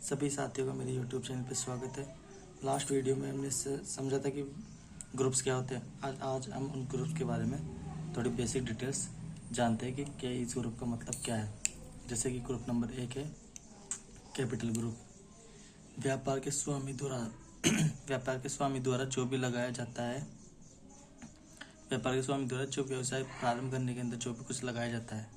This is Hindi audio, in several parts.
सभी साथियों का मेरे YouTube चैनल पर स्वागत है। लास्ट वीडियो में हमने समझा था कि ग्रुप्स क्या होते हैं। आज हम उन ग्रुप्स के बारे में थोड़ी बेसिक डिटेल्स जानते हैं कि क्या इस ग्रुप का मतलब क्या है। जैसे कि ग्रुप नंबर 1 है कैपिटल ग्रुप। व्यापार के स्वामी द्वारा जो भी लगाया जाता है, व्यापार के स्वामी द्वारा जो व्यवसाय प्रारंभ करने के अंदर जो भी कुछ लगाया जाता है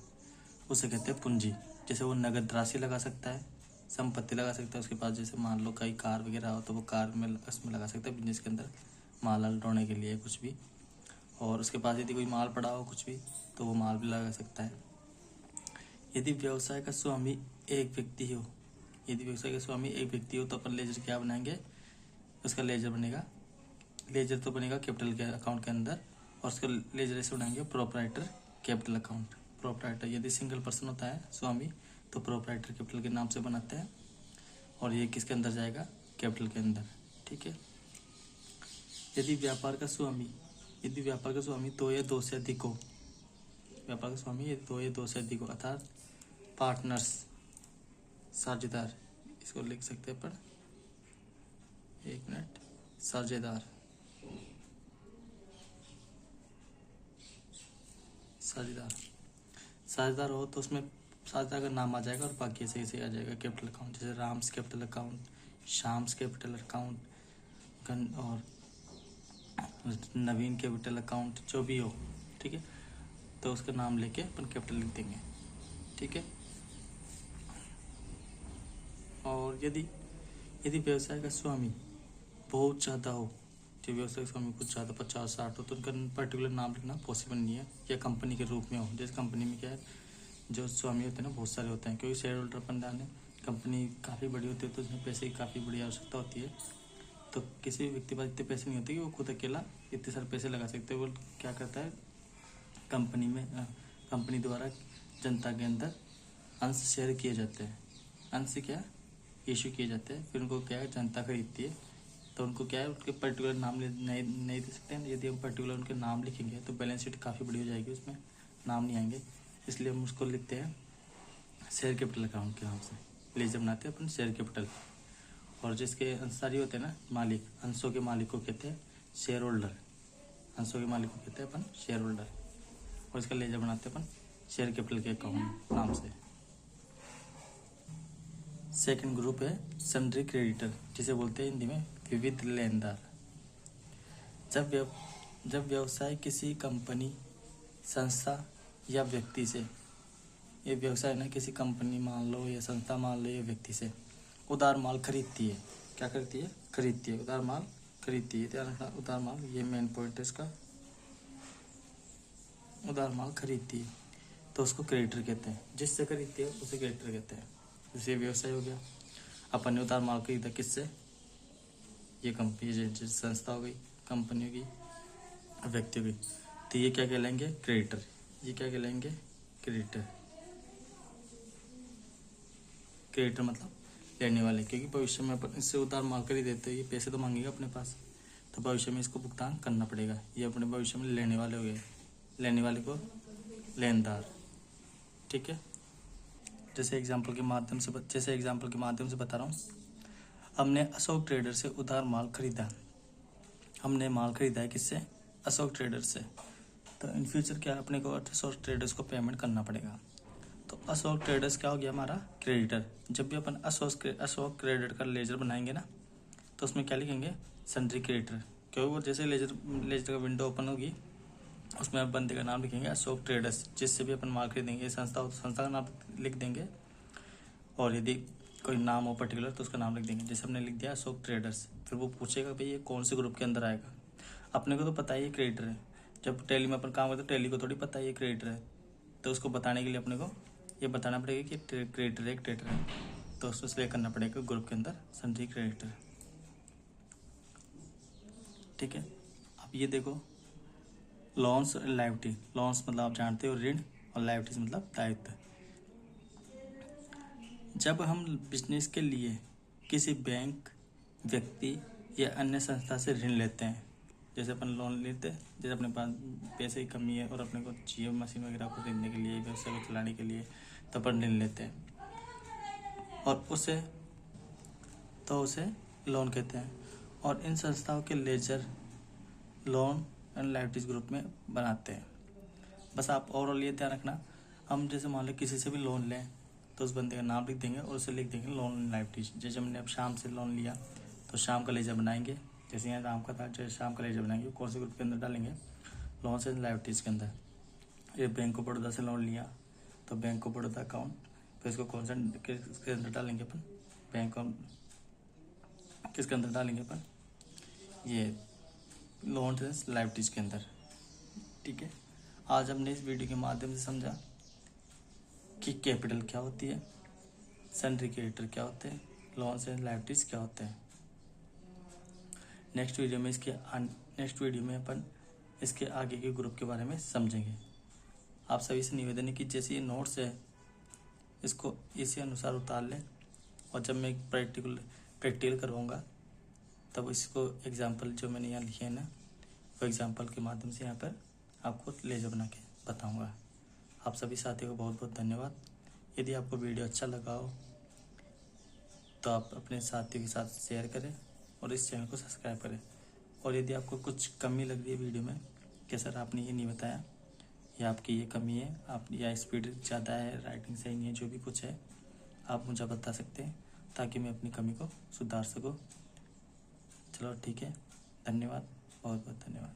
उसे कहते हैं पूंजी। जैसे वो नगद राशि लगा सकता है, संपत्ति लगा सकता है, उसके पास जैसे मान लो कई कार वगैरह हो तो वो कार में उसमें लगा सकता है, बिजनेस के अंदर माल ढोने के लिए कुछ भी। और उसके पास यदि कोई माल पड़ा हो कुछ भी तो वो माल भी लगा सकता है। यदि व्यवसाय का स्वामी एक व्यक्ति हो तो अपन लेजर क्या बनाएंगे, उसका लेजर बनेगा, लेजर तो बनेगा कैपिटल के अकाउंट के अंदर, और उसका लेजर ऐसे बनाएंगे प्रोपराइटर कैपिटल अकाउंट। प्रोपराइटर यदि सिंगल पर्सन होता है स्वामी तो प्रोपराइटर कैपिटल के नाम से बनाते हैं, और ये किसके अंदर जाएगा, कैपिटल के अंदर। ठीक है। यदि व्यापार का स्वामी दो या दो से अधिक हो, व्यापार का स्वामी यदि दो या दो से अधिक हो अर्थात पार्टनर्स, साझेदार, इसको लिख सकते हैं पर एक मिनट, साझेदार हो तो उसमें साझेदार का नाम आ जाएगा और बाकी ऐसे ऐसे आ जाएगा कैपिटल अकाउंट। जैसे Ram's capital account, Shyam's capital account और नवीन कैपिटल अकाउंट, जो भी हो। ठीक है, तो उसका नाम लेके अपन कैपिटल लिख देंगे। ठीक है। और यदि व्यवसाय का स्वामी बहुत ज़्यादा हो, जो व्यवसाय का स्वामी कुछ ज़्यादा 50-60 हो तो उनका पर्टिकुलर नाम लिखना पॉसिबल नहीं है, या कंपनी के रूप में हो। जैसे कंपनी में क्या है, जो स्वामी होते हैं ना बहुत सारे होते हैं, क्योंकि शेयर होल्डर अपन डाले, कंपनी काफ़ी बड़ी होती है तो उसमें पैसे की काफ़ी बड़ी आवश्यकता होती है। तो किसी भी व्यक्ति के पास इतने पैसे नहीं होते कि वो खुद अकेला इतने सारे पैसे लगा सकते हैं। वो क्या करता है, कंपनी द्वारा जनता के अंदर अंश शेयर किए जाते हैं, अंश क्या इशू किए जाते हैं, फिर उनको क्या है जनता खरीदती है। तो उनको क्या है, उनके पर्टिकुलर नाम नहीं दे सकते हैं। यदि हम पर्टिकुलर उनके नाम लिखेंगे तो बैलेंस शीट काफ़ी बड़ी हो जाएगी, उसमें नाम नहीं आएंगे। इसलिए हम उसको लिखते हैं शेयर कैपिटल अकाउंट के नाम से, लेजर बनाते हैं अपन शेयर कैपिटल। और जिसके अंशधारी होते हैं ना मालिक, अंशों के मालिक को कहते हैं शेयर होल्डर, अंशों के मालिक को कहते हैं अपन शेयर होल्डर, और इसका लेजर बनाते हैं अपन शेयर कैपिटल के अकाउंट नाम से। सेकंड ग्रुप है सन्ड्री क्रेडिटर, जिसे बोलते हैं हिंदी में विविध लेनदार। जब व्यवसाय किसी कंपनी, संस्था या व्यक्ति से, ये व्यवसाय ना किसी कंपनी मान लो या संस्था मान लो या व्यक्ति से उधार माल खरीदती है, क्या करती है, खरीदती है, उधार माल खरीदती है। ध्यान रखना, उधार माल, ये मेन पॉइंट है इसका, उधार माल खरीदती है तो उसको क्रेडिटर कहते हैं। जिससे खरीदती है उसे क्रेडिटर कहते हैं। जैसे व्यवसाय हो गया, अपन ने उधार माल खरीदा किससे, ये कंपनी, संस्था हो गई, कंपनी होगी, व्यक्ति होगी, तो ये क्या कहलाएंगे, क्रेडिटर। ये क्या कहलाएंगे, क्रेडिटर। क्रेडिटर मतलब लेने वाले, क्योंकि भविष्य में अपन इससे उधार माल कर ही देते हैं, ये पैसे तो मांगेगा अपने पास, तो भविष्य में इसको भुगतान करना पड़ेगा। ये अपने भविष्य में लेने वाले हो गए, लेने वाले को लेनदार। ठीक है। जैसे एग्जाम्पल के माध्यम से बता रहा हूँ, हमने अशोक ट्रेडर से उधार माल खरीदा, हमने माल खरीदा है किससे, अशोक ट्रेडर से। तो इन फ्यूचर क्या अपने को अशोक ट्रेडर्स को पेमेंट करना पड़ेगा। तो अशोक ट्रेडर्स क्या हो गया हमारा, क्रेडिटर। जब भी अपन अशोक क्रेडिटर का लेजर बनाएंगे ना तो उसमें क्या लिखेंगे, सन्ड्री क्रेडिटर। क्योंकि वो जैसे लेजर का विंडो ओपन होगी उसमें आप बंदे का नाम लिखेंगे अशोक ट्रेडर्स, जिससे भी अपन माल खरीदेंगे। संस्था हो तो संस्था का नाम लिख देंगे, और यदि कोई नाम हो पर्टिकुलर तो उसका नाम लिख देंगे। जैसे हमने लिख दिया अशोक ट्रेडर्स, फिर वो पूछेगा भाई ये कौन से ग्रुप के अंदर आएगा। अपने को तो पता है ये क्रेडिटर है, जब टैली में अपन काम करते हैं टैली को थोड़ी पता है ये क्रेडिटर है, तो उसको बताने के लिए अपने को ये बताना पड़ेगा कि क्रेडिटर है, तो उसको सिलेक्ट करना पड़ेगा ग्रुप के अंदर सन्ड्री क्रेडिटर। ठीक है। अब ये देखो, लोन्स और लायबिलिटी। लोन्स मतलब आप जानते हो ऋण, और लायबिलिटीज मतलब दायित्व। जब हम बिजनेस के लिए किसी बैंक, व्यक्ति या अन्य संस्था से ऋण लेते हैं, जैसे अपन लोन लेते हैं, जैसे अपने पास पैसे की कमी है और अपने को चाहिए मशीन वगैरह को खरीदने के लिए, व्यवसाय को चलाने के लिए, तो अपन ऋण लेते हैं और उसे तो उसे लोन कहते हैं। और इन संस्थाओं के ledger loan and liabilities group में बनाते हैं। बस आप ओवरऑल ये ध्यान रखना, हम जैसे मान लो किसी से भी लोन लें तो उस बंदे का नाम लिख देंगे और उसे लिख देंगे लोन एंड लाइबिलिटीज। जैसे हमने अब शाम से लोन लिया तो शाम का लेजर बनाएंगे, जैसे यहाँ राम का था जैसे शाम का लेजर बनाएंगे, कौन से ग्रुप के अंदर डालेंगे, लोन एंड लाइबिलिटीज के अंदर। ये बैंक ऑफ बड़ौदा से लोन लिया तो बैंक ऑफ बड़ौदा अकाउंट, तो इसको कौन से किसके अंदर डालेंगे अपन, बैंक ऑफ किसके अंदर डालेंगे अपन, ये लोन एंड लाइबिलिटीज के अंदर। ठीक है, आज हमने इस वीडियो के माध्यम से समझा कि कैपिटल क्या होती है, सन्ड्री क्रेडिटर क्या होते हैं, लोन्स एंड लाइबिलिटीज क्या होते हैं। नेक्स्ट वीडियो में अपन इसके आगे के ग्रुप के बारे में समझेंगे। आप सभी से निवेदन है कि जैसे ये नोट्स है इसको इसी अनुसार उतार लें, और जब मैं प्रैक्टिकल करवाऊँगा तब इसको एग्जाम्पल जो मैंने यहाँ लिखे हैं ना, वो एग्जाम्पल के माध्यम से यहाँ पर आपको लेजर बना के बताऊँगा। आप सभी साथियों को बहुत बहुत धन्यवाद। यदि आपको वीडियो अच्छा लगा हो तो आप अपने साथियों के साथ शेयर करें और इस चैनल को सब्सक्राइब करें। और यदि आपको कुछ कमी लग रही है वीडियो में कि सर आपने ये नहीं बताया या आपकी ये कमी है, आप या स्पीड ज़्यादा है, राइटिंग सही नहीं है, जो भी कुछ है आप मुझे बता सकते हैं ताकि मैं अपनी कमी को सुधार सकूँ। चलो ठीक है, धन्यवाद, बहुत बहुत धन्यवाद।